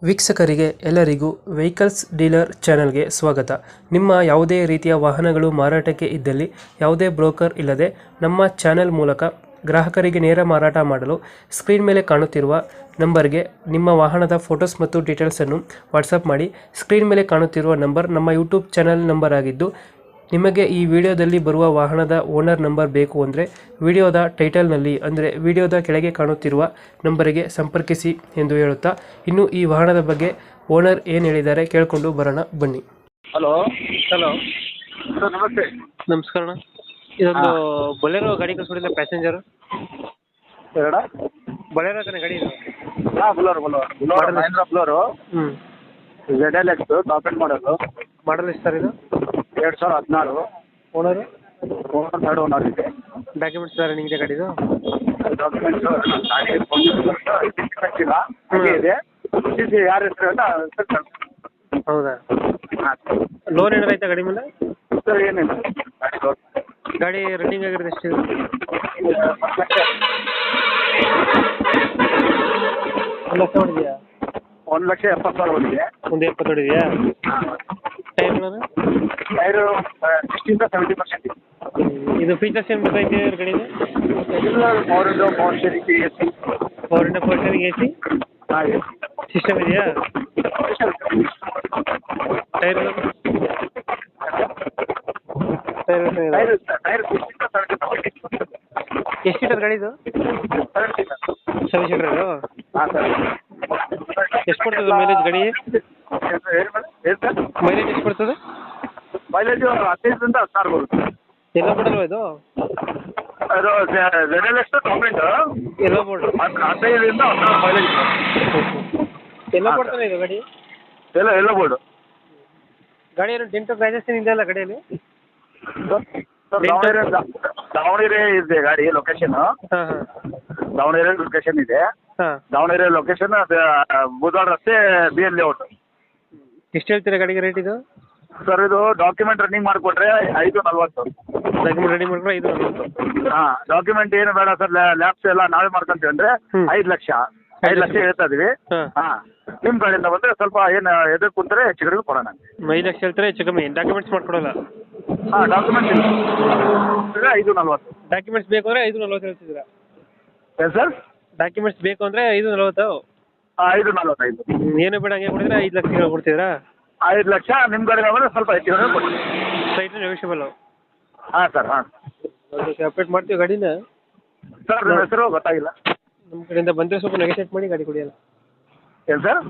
ವೀಕ್ಷಕರಿಗೆ ಎಲ್ಲರಿಗೂ vehicles dealer ಚಾನೆಲ್ಗೆ ಸ್ವಾಗತ. ನಿಮ್ಮ ಯಾವುದೇ ರೀತಿಯ ವಾಹನಗಳು ಮಾರಾಟಕ್ಕೆ ಇದ್ದಲ್ಲಿ ಯಾವುದೇ ಬ್ರೋಕರ್ ಇಲ್ಲದೆ ನಮ್ಮ ಚಾನೆಲ್ ಮೂಲಕ ಗ್ರಾಹಕರಿಗೆ ನೇರ ಮಾರಾಟ ಮಾಡಲು ಸ್ಕ್ರೀನ್ ಮೇಲೆ ಕಾಣುತ್ತಿರುವ ನಂಬರ್ಗೆ ನಿಮ್ಮ ವಾಹನದ ಫೋಟೋಸ್ ಮತ್ತು ಡೀಟೇಲ್ಸನ್ನು ವಾಟ್ಸಪ್ ಮಾಡಿ. ಸ್ಕ್ರೀನ್ ಮೇಲೆ ಕಾಣುತ್ತಿರುವ ನಂಬರ್ ನಮ್ಮ ಯೂಟ್ಯೂಬ್ ಚಾನೆಲ್ ನಂಬರ್ ಆಗಿದ್ದು, ನಿಮಗೆ ಈ ವಿಡಿಯೋದಲ್ಲಿ ಬರುವ ವಾಹನದ ಓನರ್ ನಂಬರ್ ಬೇಕು ಅಂದರೆ ವಿಡಿಯೋದ ಟೈಟಲ್ನಲ್ಲಿ ಅಂದರೆ ವಿಡಿಯೋದ ಕೆಳಗೆ ಕಾಣುತ್ತಿರುವ ನಂಬರಿಗೆ ಸಂಪರ್ಕಿಸಿ ಎಂದು ಹೇಳುತ್ತಾ, ಇನ್ನು ಈ ವಾಹನದ ಬಗ್ಗೆ ಓನರ್ ಏನು ಹೇಳಿದ್ದಾರೆ ಕೇಳಿಕೊಂಡು ಬರೋಣ ಬನ್ನಿ. ಹಲೋ ಹಲೋ, ಸರ್ ನಮಸ್ತೆ. ನಮಸ್ಕಾರ. ಇದೊಂದು ಬೊಲೆರೋ ಗಾಡಿ ಕಳಿಸ್ಬಿಟ್ಟಿಲ್ಲ, ಪ್ಯಾಸೆಂಜರ್ ಎರಡ ಬೊಲೆರೋ ತಾನೆ ಗಾಡಿ ಇದು? ಹಾಂ ಬುಲೋರು ಮಹೇಂದ್ರ ಬುಲೋರು ಹ್ಞೂ ZLX ಟಾಪ್ ಎಂಡ್ ಮಾಡಲು ಮಾಡಲ್ ಎಷ್ಟು ಸರ್ ಇದು? 2016. ಓನರು ಥರ್ಡ್ ಓನರ್ ಇದೆ. ಡಾಕ್ಯುಮೆಂಟ್ಸ್ ರನ್ನಿಂಗ್ ಇದೆ ಗಾಡಿದು? ಡಾಕ್ಯುಮೆಂಟ್ಸು ಗಾಡಿ ಇಲ್ಲ ಹಾಗೆ ಇದೆ. CC ಯಾರ ಹೆಸರು ಅಂತ ಹೌದಾ? ಹಾಂ ಲೋನ್ ಏನಾರು ಆಯ್ತಾ ಗಾಡಿ ಮೇಲೆ? ಸರ್ ಏನಿಲ್ಲ ಗಾಡಿ ಲೋನ್ ಗಾಡಿ ರನ್ನಿಂಗ್ ಆಗಿರೋದು ಎಷ್ಟು? 1 ಲಕ್ಷ ಹೊಡಿದೆಯಾ? 1,70,000 ಬಂದಿದೆ. ಒಂದು 70 ಹೊಡಿದೆಯಾ? ಟೈರ್ಗಳನ್ನು ಟೈರು 60-70% ಇದೆ. ಇದು ಫೀಚರ್ಸ್ ಏನು ಬರ್ತೈತೆ ಗಾಡಿದು? Power steering AC. Four steering AC ಹಾಂ ಸಿಸ್ಟಮ್ ಇದೆಯಾ? Tyre tyre 60-70%. ಎಷ್ಟು ಸೀಟರ್ ಗಾಡಿದು? 7 ಸೀಟರ್ ಇದು? ಹಾಂ ಸರ್. ಎಷ್ಟು ಕೊಡ್ತದೆ ಮೈಲೇಜ್ ಗಾಡಿ? ಏನು ಸರ್? ಮೈಲೇಜ್ ಎಷ್ಟು ಕೊಡ್ತದೆ? ಮೈಲೇಜು 15ರಿಂದ 16 ಬರುತ್ತೆ. ಎಲ್ಲ ಬಿಡಲ್ವ ಇದು? ಅದು ZLX ಟಾಪ್ ಎಂಡ್ ಎಲ್ಲ ಬೋರ್ಡ್ 15ರಿಂದ 16 ಮೈಲೇಜ್. ಎಲ್ಲ ಕೊಡ್ತಾನೆ ಇದು ಗಾಡಿ? ಎಲ್ಲ ಬೋರ್ಡು. ಗಾಡಿ ಏನು ಡೆಂಟು ಕ್ರ್ಯಾಚಸ್ ಇದೆ ಅಲ್ಲ ಗಾಡಿಯಲ್ಲಿ? ದಾವಣಗೆರೆ ಇದೆ ಗಾಡಿ ಲೊಕೇಶನ್. ಹಾಂ ಹಾಂ ದಾವಣಗೆರೆ ಲೊಕೇಶನ್ ಇದೆ. ಹಾಂ. ದಾವಣಗೆರೆ ಲೊಕೇಶನ್ ಬುಧವಾರ ರಸ್ತೆ BL ಲೇಔಟ್. ಎಷ್ಟು ಹೇಳ್ತೀರಾ ಗಾಡಿಗೆ ರೇಟ್ ಇದು? ಸರ್ ಇದು ಡಾಕ್ಯುಮೆಂಟ್ ರನ್ನಿಂಗ್ ಮಾಡಿಕೊಟ್ರೆ 540. ಡಾಕ್ಯುಮೆಂಟ್ ರೆಡಿ ಮಾಡ್ಕೊಂಡು 540. ಹಾಂ ಡಾಕ್ಯುಮೆಂಟ್ ಏನು ಬೇಡ ಸರ್, ಲ್ಯಾಬ್ಸ್ ಎಲ್ಲ ನಾವೇ ಮಾಡ್ಕೊಂತೀವಿ ಅಂದರೆ 5 ಲಕ್ಷ 5 ಲಕ್ಷ ಹೇಳ್ತಾ ಇದೀವಿ. ಹಾಂ. ಹಾಂ ನಿಮ್ಮ ಕಡೆಯಿಂದ ಬಂದರೆ ಸ್ವಲ್ಪ ಏನು ಎದುರು ಕುಂತರೆ ಹೆಚ್ಚು ಕಡಿಮೆ ಕೊಡೋಣ. 5 ಲಕ್ಷ ಹೇಳ್ತಾರೆ, ಹೆಚ್ಚು ಕಮ್ಮಿ. ಡಾಕ್ಯುಮೆಂಟ್ಸ್ ಮಾಡ್ಕೊಡಲ್ಲ? ಹಾಂ ಡಾಕ್ಯುಮೆಂಟ್ಸ್ ಇಲ್ಲ 540. ಡಾಕ್ಯುಮೆಂಟ್ಸ್ ಬೇಕು ಅಂದರೆ 540 ಹೇಳ್ತಿದ್ದೀರಾ? ಏನು ಸರ್? ಡಾಕ್ಯುಮೆಂಟ್ಸ್ ಬೇಕು ಅಂದರೆ 540? ಹಾಂ 545. ಏನು ಬೇಡ ಹಂಗೆ ಕೊಡಿದ್ರೆ 5 ಲಕ್ಷ ಕೊಡ್ತಿದ್ದೀರಾ? 5 ಲಕ್ಷ ನಿಮ್ಮ ಕಡೆಗೆ ಬಂದರೆ ಸ್ವಲ್ಪ ಹೆಚ್ಚು ಕಡಿಮೆ ಕೊಡ್ತೀವಿ. Site negotiable? ಹಾಂ ಸರ್. ಹಾಂ ಓಕೆ, ಅಪ್ಡೇಟ್ ಮಾಡ್ತೀವಿ ಗಾಡಿನ. ಸರ್ ನಿಮ್ಮ ಹೆಸರು ಗೊತ್ತಾಗಿಲ್ಲ. ನಮ್ಮ ಕಡೆಯಿಂದ ಬಂದರೆ ಸ್ವಲ್ಪ ನೆಗೋಷಿಯೇಟ್ ಮಾಡಿ ಗಾಡಿ ಕೊಡಿಯಲ್ಲ. ಏನು ಸರ್?